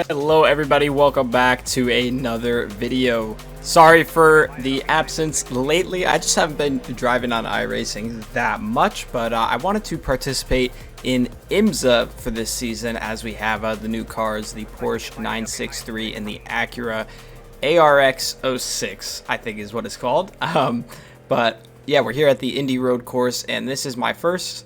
Hello everybody, welcome back to another video. Sorry for the absence lately. I just haven't been driving on iRacing that much, but I wanted to participate in IMSA for this season as we have the new cars, the Porsche 963 and the Acura ARX 06, I think is what it's called. But yeah, we're here at the Indy Road course, and this is my first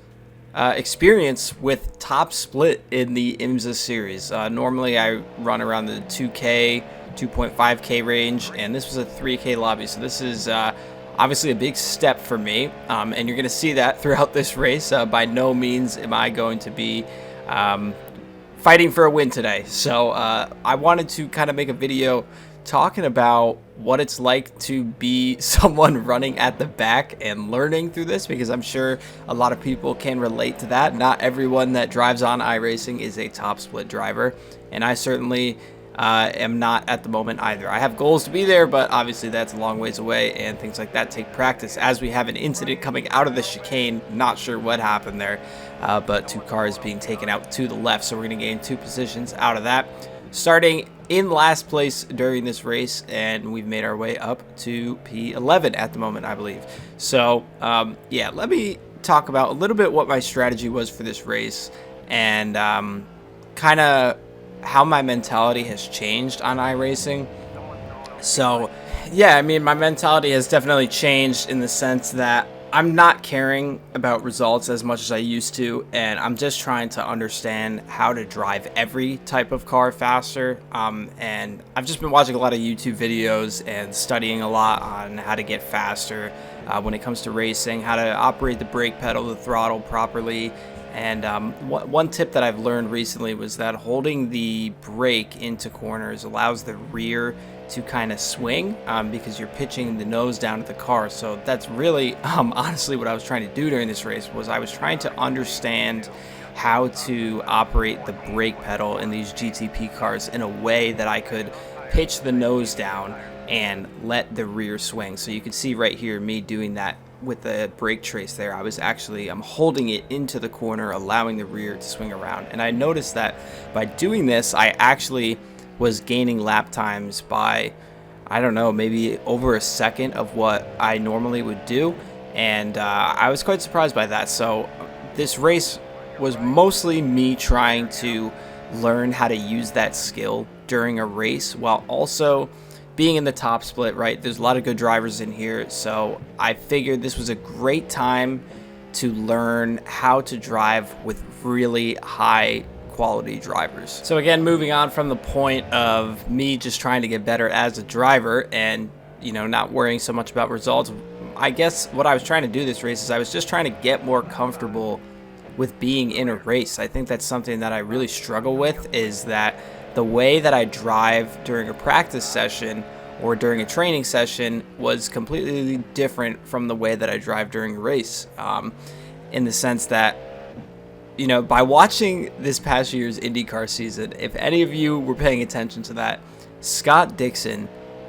experience with top split in the IMSA series. Normally I run around the 2K, 2.5K range, and this was a 3K lobby, so this is obviously a big step for me, and you're going to see that throughout this race. By no means am I going to be fighting for a win today, so I wanted to kind of make a video talking about what it's like to be someone running at the back and learning through this, because I'm sure a lot of people can relate to that. Not everyone that drives on iRacing is a top split driver, and I certainly am not at the moment either. I have goals to be there, but obviously that's a long ways away, and things like that take practice. As we have an incident coming out of the chicane, not sure what happened there, but two cars being taken out to the left, so we're going to gain 2 positions out of that. Starting in last place during this race, and we've made our way up to P11 at the moment, I believe. So yeah, let me talk about a little bit what my strategy was for this race, and kind of how my mentality has changed on iRacing. So yeah, I mean, my mentality has definitely changed in the sense that I'm not caring about results as much as I used to, and I'm just trying to understand how to drive every type of car faster. And I've just been watching a lot of YouTube videos and studying a lot on how to get faster when it comes to racing, how to operate the brake pedal, the throttle properly. And one tip that I've learned recently was that holding the brake into corners allows the rear to kind of swing because you're pitching the nose down to the car. So that's really honestly what I was trying to do during this race. Was I was trying to understand how to operate the brake pedal in these GTP cars in a way that I could pitch the nose down and let the rear swing. So you can see right here me doing that with the brake trace there. I was actually holding it into the corner, allowing the rear to swing around. And I noticed that by doing this, I actually was gaining lap times by, I don't know, maybe over a second of what I normally would do. And I was quite surprised by that. So this race was mostly me trying to learn how to use that skill during a race while also being in the top split, right? There's a lot of good drivers in here, so I figured this was a great time to learn how to drive with really high quality drivers. So again, moving on from the point of me just trying to get better as a driver and, you know, not worrying so much about results, I guess what I was trying to do this race is I was just trying to get more comfortable with being in a race. I think that's something that I really struggle with, is that the way that I drive during a practice session or during a training session was completely different from the way that I drive during a race, in the sense that, you know, by watching this past year's IndyCar season, if any of you were paying attention to that, Scott Dixon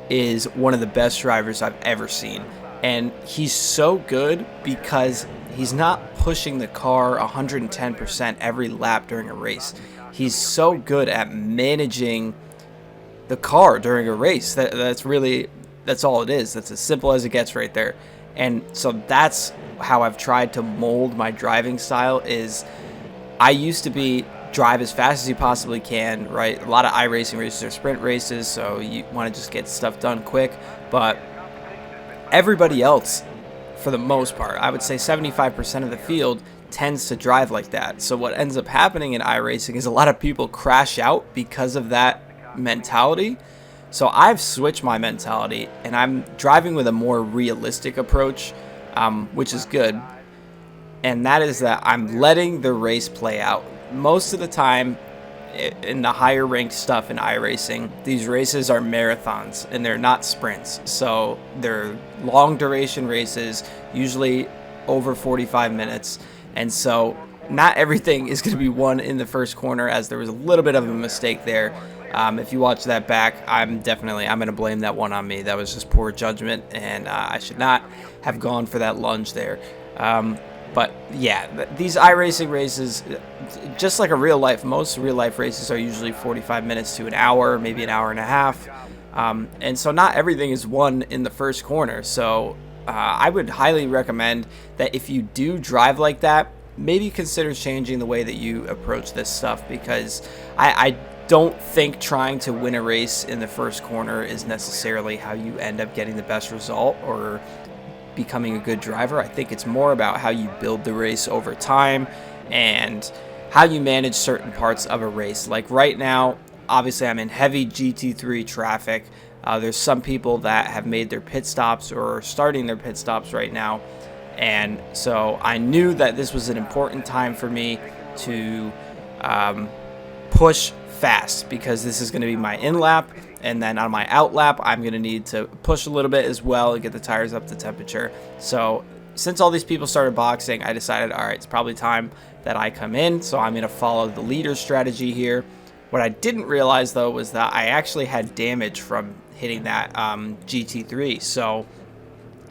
is one of the best drivers I've ever seen. And he's so good because he's not pushing the car 110% every lap during a race. He's so good at managing the car during a race. That's all it is. That's as simple as it gets right there. And so that's how I've tried to mold my driving style. Is I used to drive as fast as you possibly can, right? A lot of iRacing races are sprint races, so you want to just get stuff done quick. But everybody else, for the most part, I would say 75% of the field tends to drive like that. So what ends up happening in iRacing is a lot of people crash out because of that mentality. So I've switched my mentality, and I'm driving with a more realistic approach, which is good. And that is that I'm letting the race play out. Most of the time in the higher ranked stuff in iRacing, these races are marathons and they're not sprints. So they're long duration races, usually over 45 minutes. And so not everything is going to be won in the first corner, as there was a little bit of a mistake there. If you watch that back, I'm going to blame that one on me. That was just poor judgment, and I should not have gone for that lunge there. But yeah, these iRacing races, just like most real life races are usually 45 minutes to an hour, maybe an hour and a half. And so not everything is won in the first corner. So I would highly recommend that if you do drive like that, maybe consider changing the way that you approach this stuff, because I don't think trying to win a race in the first corner is necessarily how you end up getting the best result or becoming a good driver. I think it's more about how you build the race over time and how you manage certain parts of a race. Like right now, obviously I'm in heavy GT3 traffic. There's some people that have made their pit stops or are starting their pit stops right now. And so I knew that this was an important time for me to push fast, because this is going to be my in lap, and then on my out lap I'm going to need to push a little bit as well to get the tires up to temperature. So since all these people started boxing, I decided, all right, it's probably time that I come in, so I'm going to follow the leader strategy here. What I didn't realize though was that I actually had damage from hitting that GT3, so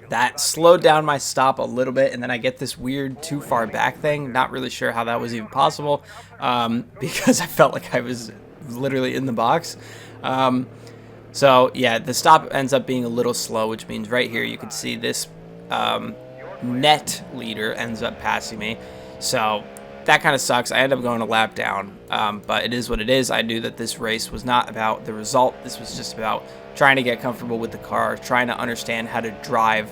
that slowed down my stop a little bit, and then I get this weird too far back thing. Not really sure how that was even possible, because I felt like I was literally in the box. So yeah, the stop ends up being a little slow, which means right here you can see this net leader ends up passing me. So that kind of sucks. I end up going a lap down, but it is what it is. I knew that this race was not about the result. This was just about trying to get comfortable with the car, trying to understand how to drive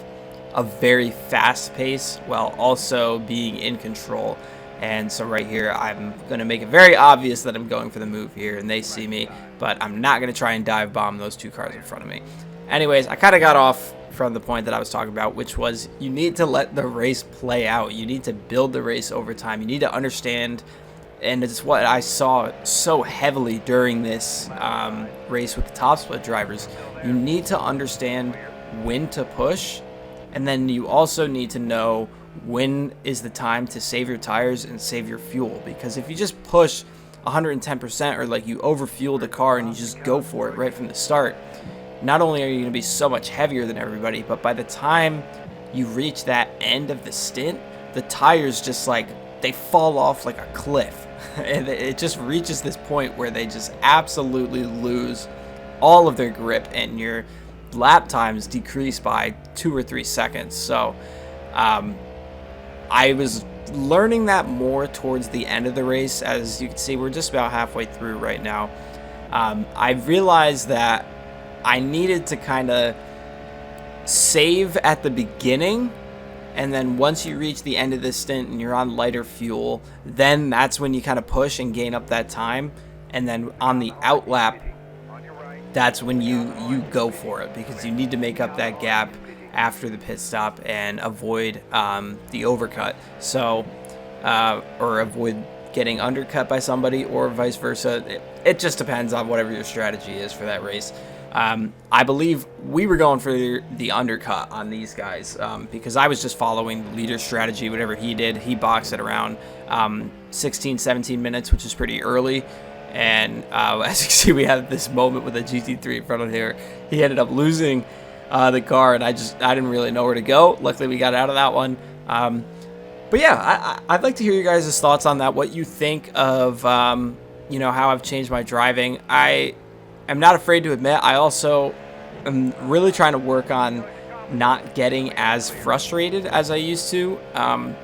a very fast pace while also being in control. And so right here, I'm going to make it very obvious that I'm going for the move here, and they see me, but I'm not going to try and dive bomb those two cars in front of me. Anyways, I kind of got off from the point that I was talking about, which was you need to let the race play out. You need to build the race over time. You need to understand, and it's what I saw so heavily during this race with the top split drivers. You need to understand when to push, and then you also need to know when is the time to save your tires and save your fuel. Because if you just push 110%, or like you overfuel the car and you just go for it right from the start, not only are you going to be so much heavier than everybody, but by the time you reach that end of the stint, the tires just they fall off like a cliff. And it just reaches this point where they just absolutely lose all of their grip, and your lap times decrease by 2 or 3 seconds. So I was learning that more towards the end of the race. As you can see, we're just about halfway through right now. I realized that I needed to kind of save at the beginning, and then once you reach the end of the stint and you're on lighter fuel, then that's when you kind of push and gain up that time. And then on the out lap, that's when you go for it, because you need to make up that gap after the pit stop and avoid the overcut. So or avoid getting undercut by somebody, or vice versa. It just depends on whatever your strategy is for that race. I believe we were going for the undercut on these guys, because I was just following the leader strategy. Whatever he did, he boxed at around 16-17 minutes, which is pretty early. And as you can see, we had this moment with a GT3 in front of here. He ended up losing the car, and I didn't really know where to go. Luckily, we got out of that one. But yeah, I'd like to hear you guys' thoughts on that. What you think of how I've changed my driving. I am not afraid to admit I also am really trying to work on not getting as frustrated as I used to,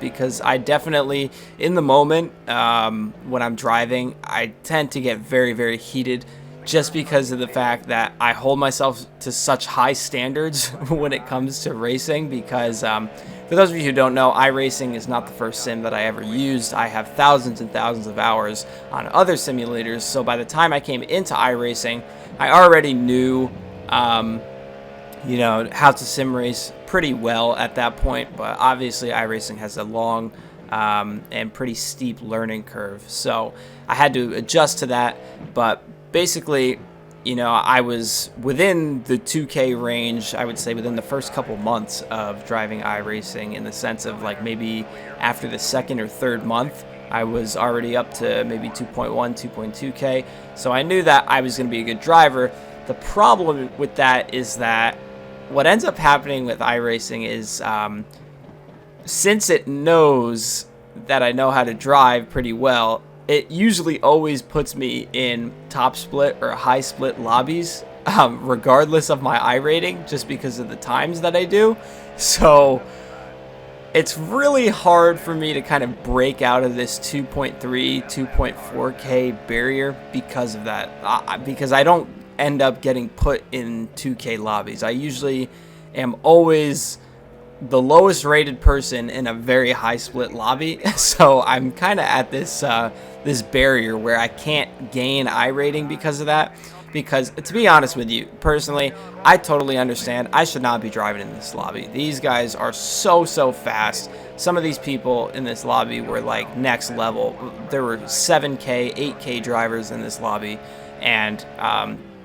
because I definitely, in the moment, when I'm driving, I tend to get very, very heated, just because of the fact that I hold myself to such high standards when it comes to racing. Because for those of you who don't know, iRacing is not the first sim that I ever used. I have thousands and thousands of hours on other simulators, so by the time I came into iRacing, I already knew how to sim race pretty well at that point. But obviously iRacing has a long and pretty steep learning curve, so I had to adjust to that. But basically, I was within the 2K range, I would say, within the first couple months of driving iRacing, in the sense of maybe after the second or third month, I was already up to maybe 2.1, 2.2K. So I knew that I was going to be a good driver. The problem with that is that what ends up happening with iRacing is since it knows that I know how to drive pretty well, it usually always puts me in top split or high split lobbies, regardless of my iRating, just because of the times that I do. So it's really hard for me to kind of break out of this 2.3, 2.4K barrier because of that. Because I don't end up getting put in 2K lobbies. I usually am always the lowest rated person in a very high split lobby. So I'm kind of at this this barrier where I can't gain iRating because of that. Because to be honest with you, personally, I totally understand. I should not be driving in this lobby. These guys are so fast. Some of these people in this lobby were like next level. There were 7K, 8K drivers in this lobby, and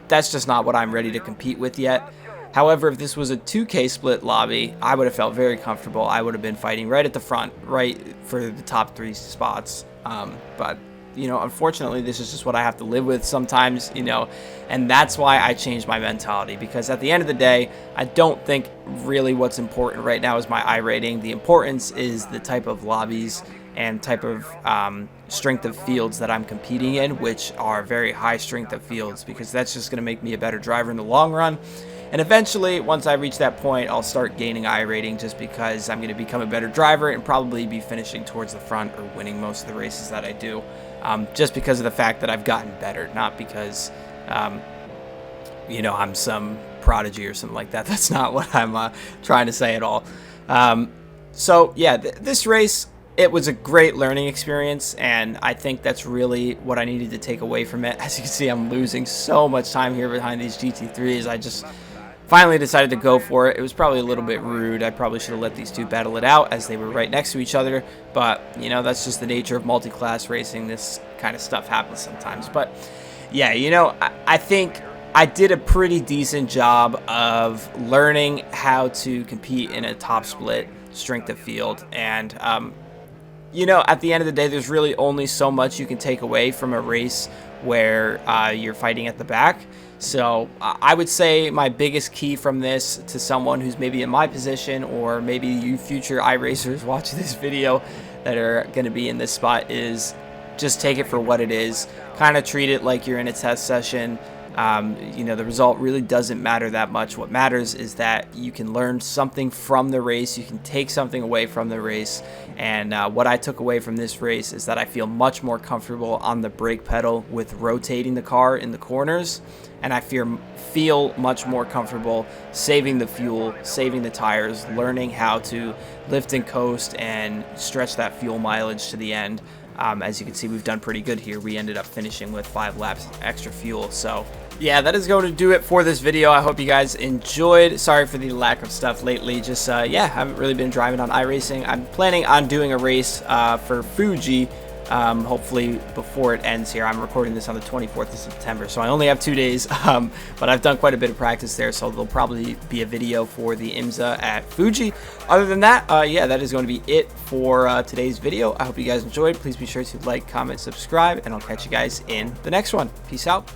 that's just not what I'm ready to compete with yet. However, if this was a 2K split lobby, I would have felt very comfortable. I would have been fighting right at the front, right for the top 3 spots. But you know, unfortunately, this is just what I have to live with sometimes, you know, and that's why I changed my mentality, because at the end of the day, I don't think really what's important right now is my iRating. The importance is the type of lobbies and type of strength of fields that I'm competing in, which are very high strength of fields, because that's just going to make me a better driver in the long run. And eventually, once I reach that point, I'll start gaining iRating, just because I'm going to become a better driver and probably be finishing towards the front or winning most of the races that I do. Just because of the fact that I've gotten better, not because, you know, I'm some prodigy or something like that. That's not what I'm trying to say at all. So, yeah, this race, it was a great learning experience, and I think that's really what I needed to take away from it. As you can see, I'm losing so much time here behind these GT3s. I just finally decided to go for it. It was probably a little bit rude. I probably should have let these two battle it out as they were right next to each other. But, you know, that's just the nature of multi-class racing. This kind of stuff happens sometimes. But, yeah, you know, I think I did a pretty decent job of learning how to compete in a top split strength of field. And, you know, at the end of the day, there's really only so much you can take away from a race where you're fighting at the back. So I would say my biggest key from this to someone who's maybe in my position, or maybe you future iRacers watching this video that are going to be in this spot, is just take it for what it is. Kind of treat it like you're in a test session. You know, the result really doesn't matter that much. What matters is that you can learn something from the race. You can take something away from the race. And what I took away from this race is that I feel much more comfortable on the brake pedal with rotating the car in the corners. And I feel much more comfortable saving the fuel, saving the tires, learning how to lift and coast and stretch that fuel mileage to the end. As you can see, we've done pretty good here. We ended up finishing with 5 laps extra fuel. So yeah, that is going to do it for this video. I hope you guys enjoyed. Sorry for the lack of stuff lately. Just yeah, haven't really been driving on iRacing. I'm planning on doing a race for Fuji, hopefully before it ends here. I'm recording this on the 24th of September, so I only have 2 days, but I've done quite a bit of practice there, so there'll probably be a video for the IMSA at Fuji. Other than that, yeah, that is going to be it for today's video. I hope you guys enjoyed. Please be sure to like, comment, subscribe, and I'll catch you guys in the next one. Peace out.